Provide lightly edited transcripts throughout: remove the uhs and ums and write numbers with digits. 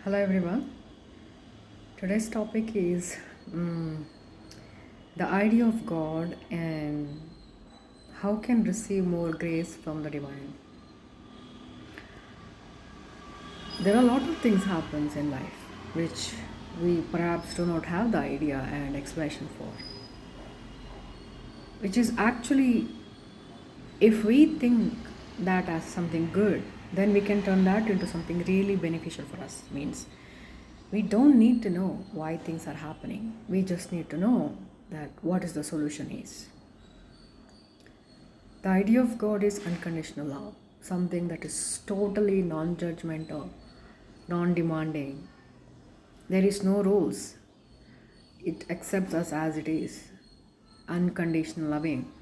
Hello everyone. Today's topic is mm, the idea of God and how can receive more grace from the divine. There are a lot of things happens in life which we perhaps do not have the idea and explanation for. Which is actually, if we think that as something good, then we can turn that into something really beneficial for us. Means we don't need to know why things are happening. We just need to know that what is the solution is. The idea of God is unconditional love, something that is totally non-judgmental, non-demanding. There is no rules. It accepts us as it is. Unconditional loving.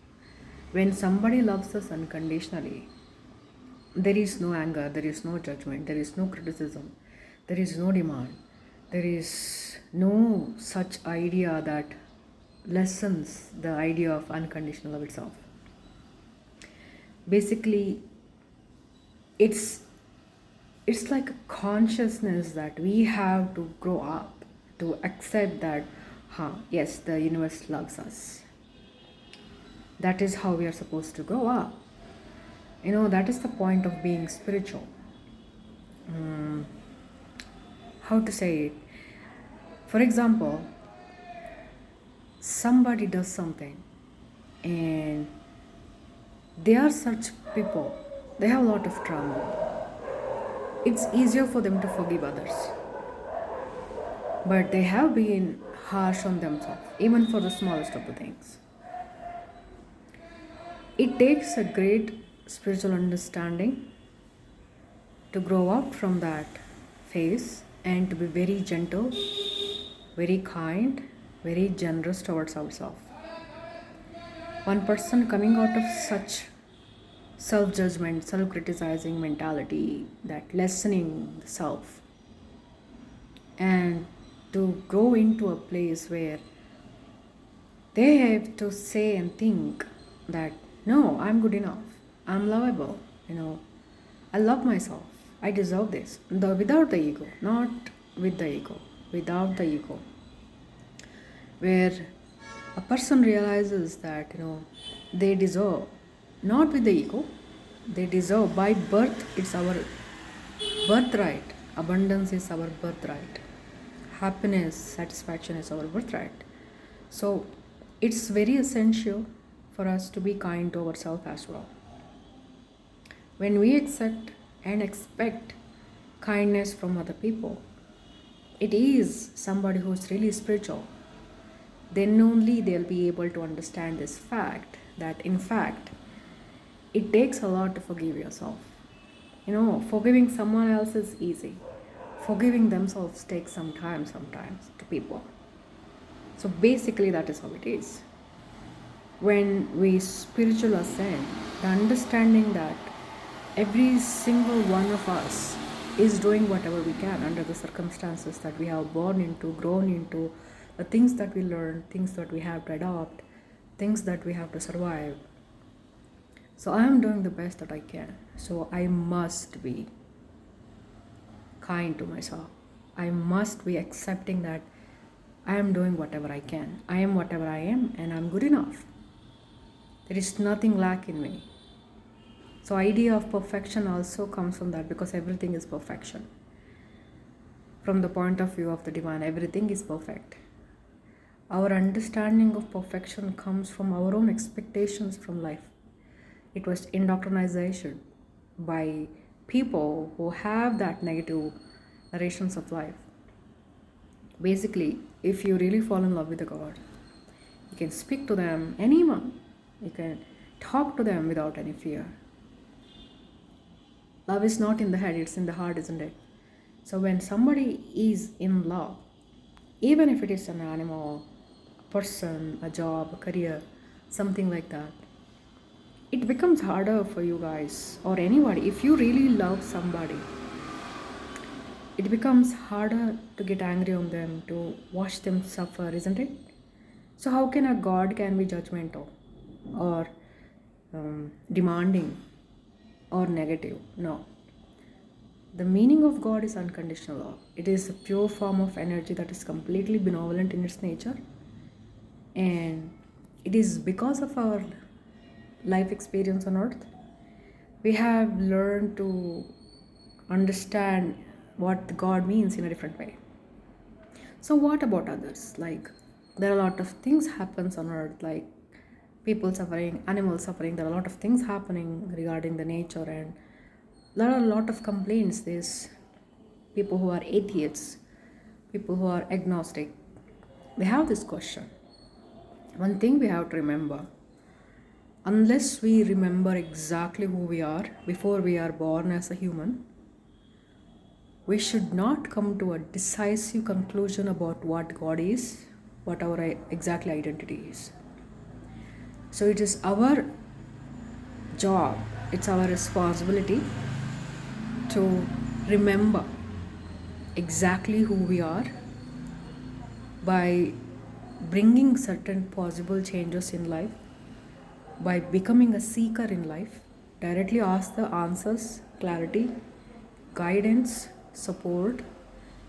When somebody loves us unconditionally, there is no anger, there is no judgment, there is no criticism, there is no demand, there is no such idea that lessens the idea of unconditional love itself. Basically, it's like a consciousness that we have to grow up to accept that, yes, the universe loves us. That is how we are supposed to grow up. That is the point of being spiritual. How to say it? For example, somebody does something and they are such people, they have a lot of trauma. It's easier for them to forgive others, but they have been harsh on themselves, even for the smallest of the things. It takes a great spiritual understanding to grow up from that phase and to be very gentle, very kind, very generous towards ourselves. One person coming out of such self-judgment, self-criticizing mentality, that lessening the self, and to go into a place where they have to say and think that, no, I'm good enough, I'm lovable, I love myself, I deserve this. Without the ego, not with the ego, without the ego. Where a person realizes that, they deserve, not with the ego, they deserve by birth, it's our birthright. Abundance is our birthright. Happiness, satisfaction is our birthright. So it's very essential for us to be kind to ourselves as well. When we accept and expect kindness from other people, it is somebody who's really spiritual, then only they'll be able to understand this fact that in fact it takes a lot to forgive yourself. Forgiving someone else is easy. Forgiving themselves takes some time sometimes to people. So basically that is how it is. When we spiritual ascend, the understanding that every single one of us is doing whatever we can under the circumstances that we have born into, grown into, the things that we learn, things that we have to adopt, things that we have to survive. So I am doing the best that I can. So I must be kind to myself. I must be accepting that I am doing whatever I can. I am whatever I am and I'm good enough. There is nothing lack in me. So idea of perfection also comes from that, because everything is perfection. From the point of view of the divine, everything is perfect. Our understanding of perfection comes from our own expectations from life. It was indoctrination by people who have that negative narrations of life. Basically, if you really fall in love with a God, you can speak to them, anyone. You can talk to them without any fear. Love is not in the head, it's in the heart, isn't it? So when somebody is in love, even if it is an animal, a person, a job, a career, something like that, it becomes harder for you guys or anybody. If you really love somebody, it becomes harder to get angry on them, to watch them suffer, isn't it? So how can a God can be judgmental or demanding or negative? No. The meaning of God is unconditional love. It is a pure form of energy that is completely benevolent in its nature, and it is because of our life experience on earth we have learned to understand what God means in a different way. So what about others? Like, there are a lot of things happens on earth, like people suffering, animals suffering. There are a lot of things happening regarding the nature, and there are a lot of complaints. There's people who are atheists, people who are agnostic. They have this question. One thing we have to remember: unless we remember exactly who we are before we are born as a human, we should not come to a decisive conclusion about what God is, what our exactly identity is. So it is our job, it's our responsibility to remember exactly who we are by bringing certain possible changes in life, by becoming a seeker in life, directly ask the answers, clarity, guidance, support,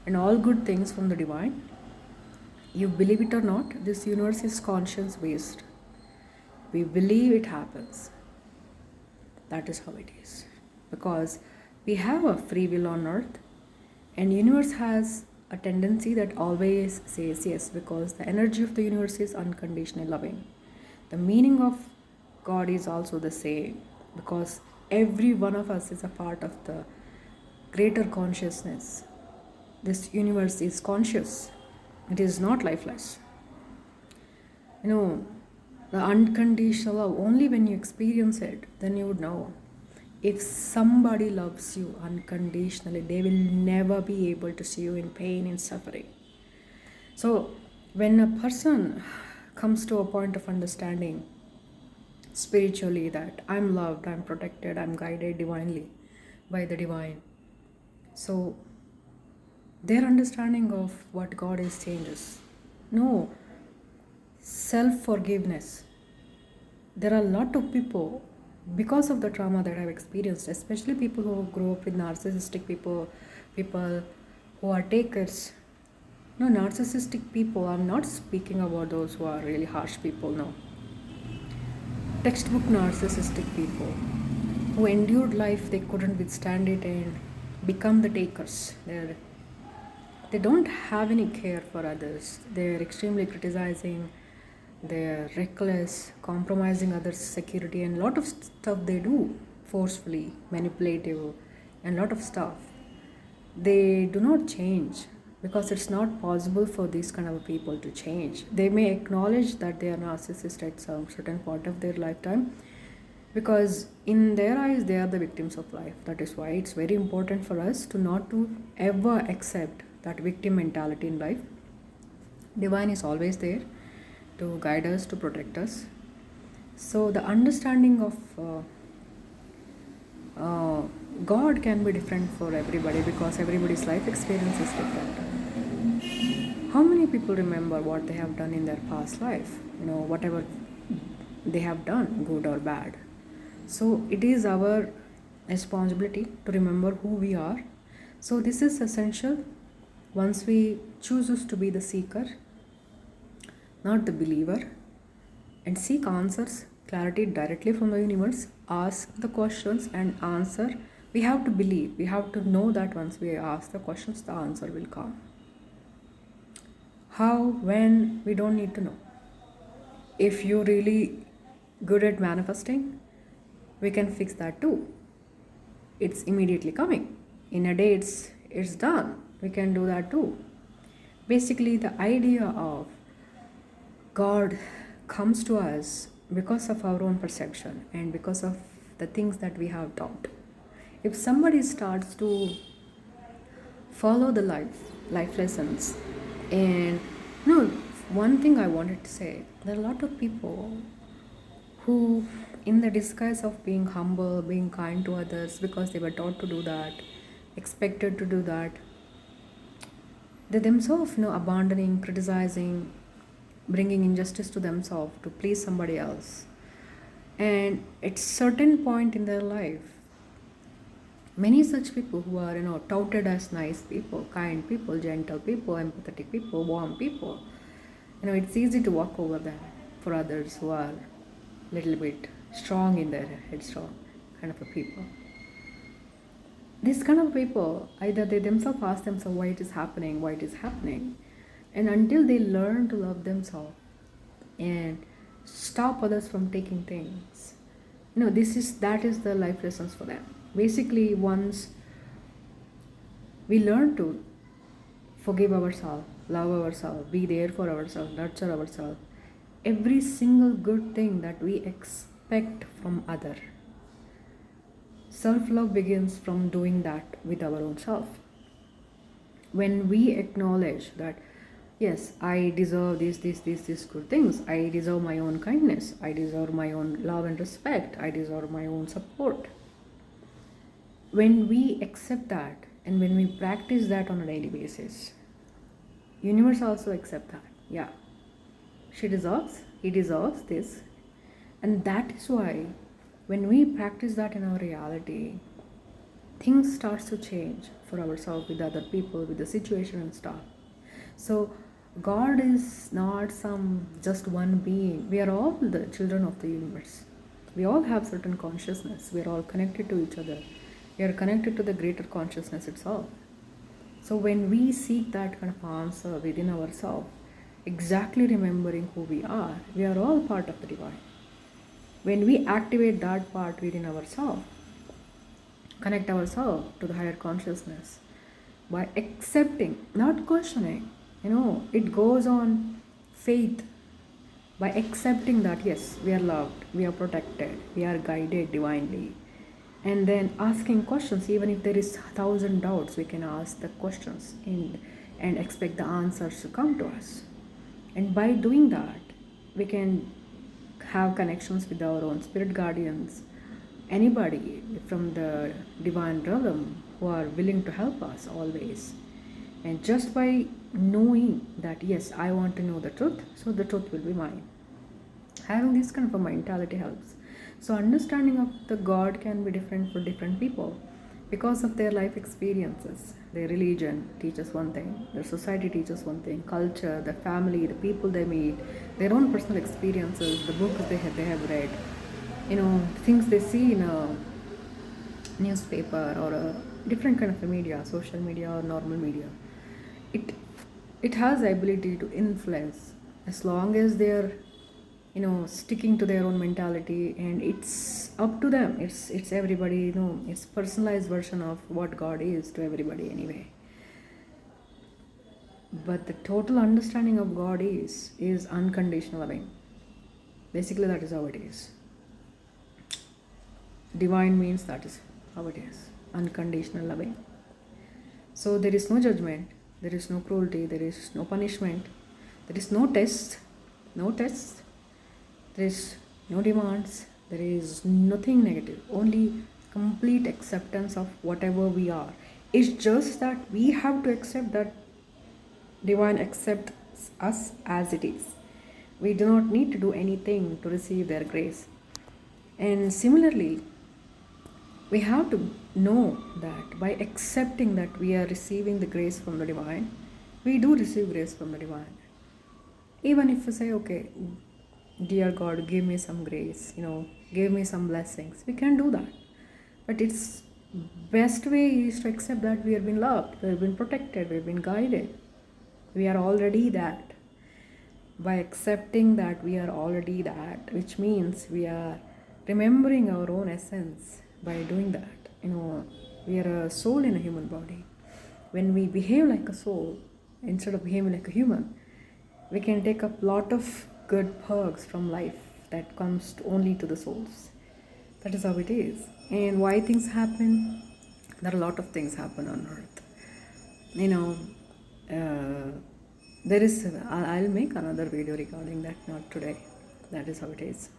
and all good things from the divine. You believe it or not, this universe is conscience based. We believe it happens. That is how it is. Because we have a free will on earth, and universe has a tendency that always says yes, because the energy of the universe is unconditional loving. The meaning of God is also the same, because every one of us is a part of the greater consciousness. This universe is conscious, it is not lifeless. You know, the unconditional love, only when you experience it, then you would know. If somebody loves you unconditionally, they will never be able to see you in pain and suffering. So, when a person comes to a point of understanding spiritually that I'm loved, I'm protected, I'm guided divinely by the divine, so their understanding of what God is changes. No, self forgiveness. There are a lot of people, because of the trauma that I've experienced, especially people who grow up with narcissistic people, people who are takers. No, narcissistic people, I'm not speaking about those who are really harsh people, no. Textbook narcissistic people who endured life, they couldn't withstand it and become the takers. They don't have any care for others. They're extremely criticizing, they're reckless, compromising others' security, and a lot of stuff they do, forcefully, manipulative, and a lot of stuff. They do not change because it's not possible for these kind of people to change. They may acknowledge that they are narcissists at some certain point of their lifetime, because in their eyes they are the victims of life. That is why it's very important for us to not to ever accept that victim mentality in life. Divine is always there to guide us, to protect us. So the understanding of God can be different for everybody, because everybody's life experience is different. How many people remember what they have done in their past life? You know, whatever they have done, good or bad. So it is our responsibility to remember who we are. So this is essential once we choose to be the seeker, not the believer, and seek answers, clarity directly from the universe, ask the questions and answer. We have to believe, we have to know that once we ask the questions, the answer will come. How, when, we don't need to know. If you're really good at manifesting, we can fix that too. It's immediately coming. In a day, it's done. We can do that too. Basically, the idea of God comes to us because of our own perception and because of the things that we have taught. If somebody starts to follow the life lessons, and no, one thing I wanted to say, there are a lot of people who, in the disguise of being humble, being kind to others, because they were taught to do that, expected to do that, they themselves, abandoning, criticizing, bringing injustice to themselves to please somebody else. And at certain point in their life, Many such people who are, touted as nice people, kind people, gentle people, empathetic people, warm people. It's easy to walk over them for others who are a little bit strong in their headstrong kind of a people. These kind of people, either they themselves ask themselves why it is happening, and until they learn to love themselves and stop others from taking things, that is the life lessons for them. Basically, once we learn to forgive ourselves, love ourselves, be there for ourselves, nurture ourselves, every single good thing that we expect from other, self-love begins from doing that with our own self. When we acknowledge that, yes, I deserve these good things, I deserve my own kindness, I deserve my own love and respect, I deserve my own support. When we accept that and when we practice that on a daily basis, universe also accept that. Yeah, he deserves this. And that is why when we practice that in our reality, things starts to change for ourselves, with other people, with the situation and stuff. So God is not some just one being. We are all the children of the universe. We all have certain consciousness. We are all connected to each other. We are connected to the greater consciousness itself. So when we seek that kind of answer within ourselves, exactly remembering who we are all part of the divine. When we activate that part within ourselves, connect ourselves to the higher consciousness by accepting, not questioning, it goes on faith, by accepting that yes, we are loved, we are protected, we are guided divinely, and then asking questions. Even if there is 1,000 doubts, we can ask the questions and expect the answers to come to us. And by doing that, we can have connections with our own spirit guardians, anybody from the divine realm who are willing to help us always. And just by knowing that yes, I want to know the truth, so the truth will be mine, having this kind of a mentality helps. So understanding of the God can be different for different people because of their life experiences. Their religion teaches one thing, their society teaches one thing, culture, the family, the people they meet, their own personal experiences, the books they have read, things they see in a newspaper or a different kind of a media, social media or normal media. It has the ability to influence, as long as they're sticking to their own mentality, and it's up to them. It's everybody, it's personalized version of what God is to everybody anyway. But the total understanding of God is unconditional loving. Basically, that is how it is. Divine means that is how it is, unconditional loving. So there is no judgment, there is no cruelty, there is no punishment, there is no test, there is no demands, there is nothing negative, only complete acceptance of whatever we are. It's just that we have to accept that divine accepts us as it is. We do not need to do anything to receive their grace. And similarly, we have to know that by accepting that we are receiving the grace from the divine, we do receive grace from the divine. Even if we say, okay, dear God, give me some grace, give me some blessings, we can do that. But its best way is to accept that we have been loved, we have been protected, we have been guided. We are already that. By accepting that we are already that, which means we are remembering our own essence by doing that. We are a soul in a human body. When we behave like a soul instead of behaving like a human, we can take up a lot of good perks from life that comes only to the souls. That is how it is. And why things happen? There are a lot of things happen on earth. There is, I'll make another video regarding that, not today. That is how it is.